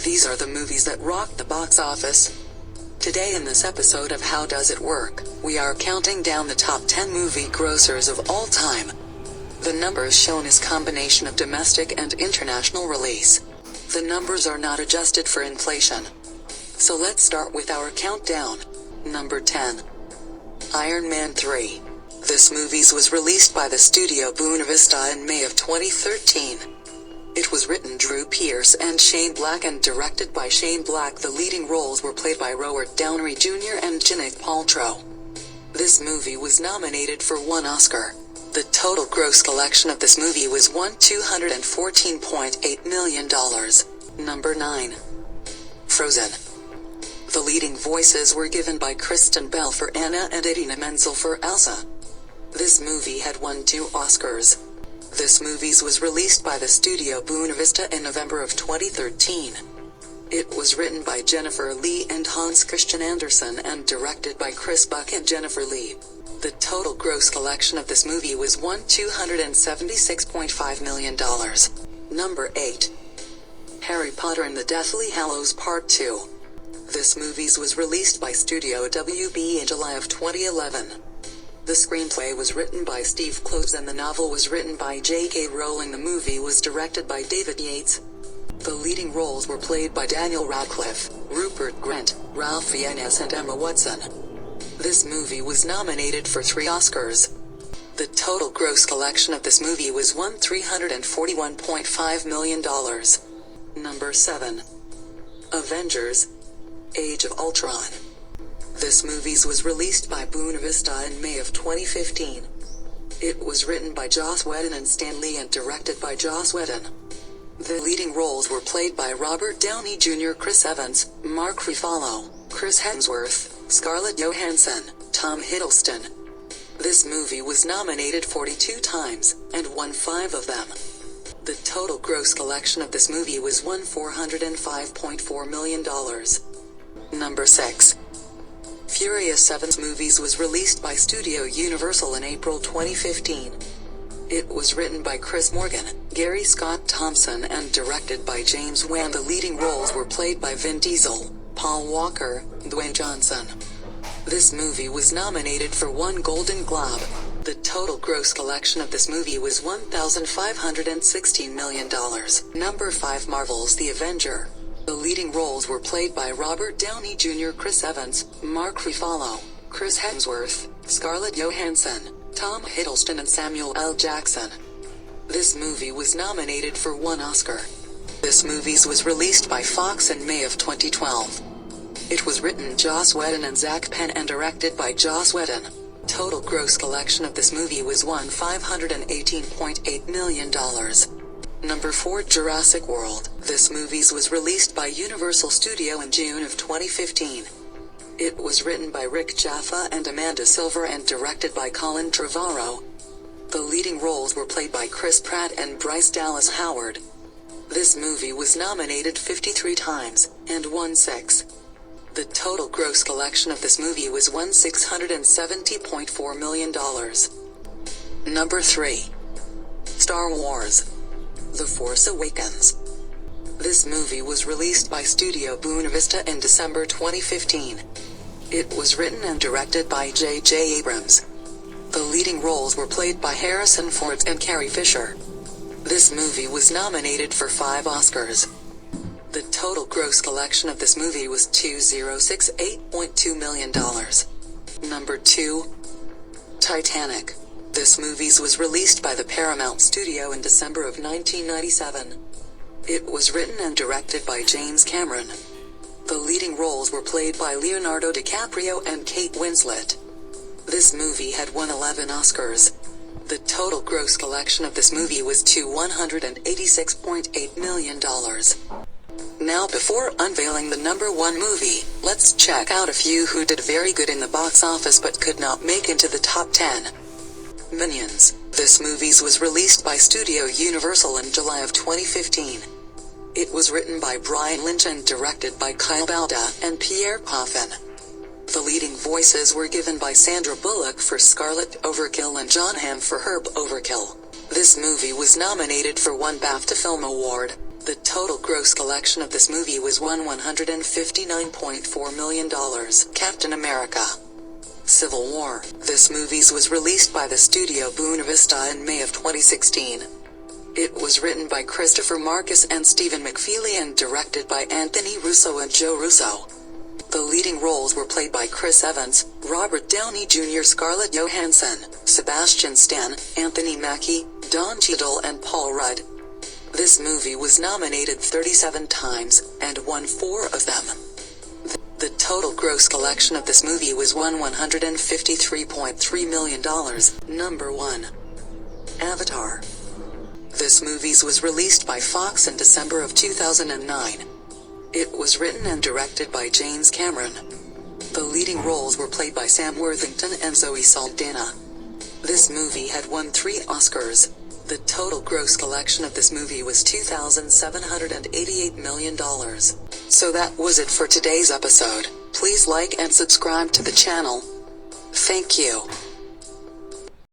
These are the movies that rocked the box office. Today in this episode of How Does It Work, we are counting down the top 10 movie grossers of all time. The numbers shown is combination of domestic and international release. The numbers are not adjusted for inflation. So let's start with our countdown. Number 10. Iron Man 3. This movie was released by the studio Buena Vista in May of 2013. It was written Drew Pearce and Shane Black and directed by Shane Black. The leading roles were played by Robert Downey Jr. and Gwyneth Paltrow. This movie was nominated for 1 Oscar. The total gross collection of this movie was $214.8 million. Number 9. Frozen. The leading voices were given by Kristen Bell for Anna and Idina Menzel for Elsa. This movie had won 2 Oscars. This movie was released by the studio Buena Vista in November of 2013. It was written by Jennifer Lee and Hans Christian Andersen and directed by Chris Buck and Jennifer Lee. The total gross collection of this movie was $276.5 million. Number 8. Harry Potter and the Deathly Hallows Part 2. This movie was released by Studio WB in July of 2011. The screenplay was written by Steve Kloves and the novel was written by J.K. Rowling. The movie was directed by David Yates. The leading roles were played by Daniel Radcliffe, Rupert Grint, Ralph Fiennes and Emma Watson. This movie was nominated for 3 Oscars. The total gross collection of this movie was $341.5 million. Number 7. Avengers: Age of Ultron. This movie was released by Buena Vista in May of 2015. It was written by Joss Whedon and Stan Lee and directed by Joss Whedon. The leading roles were played by Robert Downey Jr., Chris Evans, Mark Ruffalo, Chris Hemsworth, Scarlett Johansson, Tom Hiddleston. This movie was nominated 42 times, and won 5 of them. The total gross collection of this movie was $405.4 million. Number 6. Furious 7 movies was released by Studio Universal in April 2015. It was written by Chris Morgan, Gary Scott Thompson and directed by James Wan. The leading roles were played by Vin Diesel, Paul Walker, and Dwayne Johnson. This movie was nominated for 1 Golden Globe. The total gross collection of this movie was $1,516 million. Number 5. Marvel's The Avenger. The leading roles were played by Robert Downey Jr., Chris Evans, Mark Ruffalo, Chris Hemsworth, Scarlett Johansson, Tom Hiddleston and Samuel L. Jackson. This movie was nominated for 1 Oscar. This movie was released by Fox in May of 2012. It was written Joss Whedon and Zach Penn and directed by Joss Whedon. Total gross collection of this movie was $518.8 million. Number 4. Jurassic World. This movie was released by Universal Studio in June of 2015. It was written by Rick Jaffa and Amanda Silver and directed by Colin Trevorrow. The leading roles were played by Chris Pratt and Bryce Dallas Howard. This movie was nominated 53 times, and won 6. The total gross collection of this movie was $670.4 million. Number 3. Star Wars: The Force Awakens. This movie was released by Studio Buena Vista in December 2015. It was written and directed by J.J. Abrams. The leading roles were played by Harrison Ford and Carrie Fisher. This movie was nominated for 5 Oscars. The total gross collection of this movie was $2,068.2 million. Number 2. Titanic. This movie was released by the Paramount Studio in December of 1997. It was written and directed by James Cameron. The leading roles were played by Leonardo DiCaprio and Kate Winslet. This movie had won 11 Oscars. The total gross collection of this movie was $186.8 million. Now, before unveiling the number 1 movie, let's check out a few who did very good in the box office but could not make into the top 10. Minions. This movie was released by Studio Universal in July of 2015. It was written by Brian Lynch and directed by Kyle Balda and Pierre Poffin. The leading voices were given by Sandra Bullock for Scarlet Overkill and John Hamm for Herb Overkill. This movie was nominated for 1 BAFTA Film Award. The total gross collection of this movie was $159.4 million. Captain America: Civil War. This movie was released by the studio Buena Vista in May of 2016. It was written by Christopher Marcus and Stephen McFeely and directed by Anthony Russo and Joe Russo. The leading roles were played by Chris Evans, Robert Downey Jr., Scarlett Johansson, Sebastian Stan, Anthony Mackie, Don Cheadle and Paul Rudd. This movie was nominated 37 times, and won 4 of them. The total gross collection of this movie was $153.3 million. Number 1. Avatar. This movie was released by Fox in December of 2009. It was written and directed by James Cameron. The leading roles were played by Sam Worthington and Zoe Saldana. This movie had won 3 Oscars. The total gross collection of this movie was $2,788 million. So that was it for today's episode. Please like and subscribe to the channel. Thank you.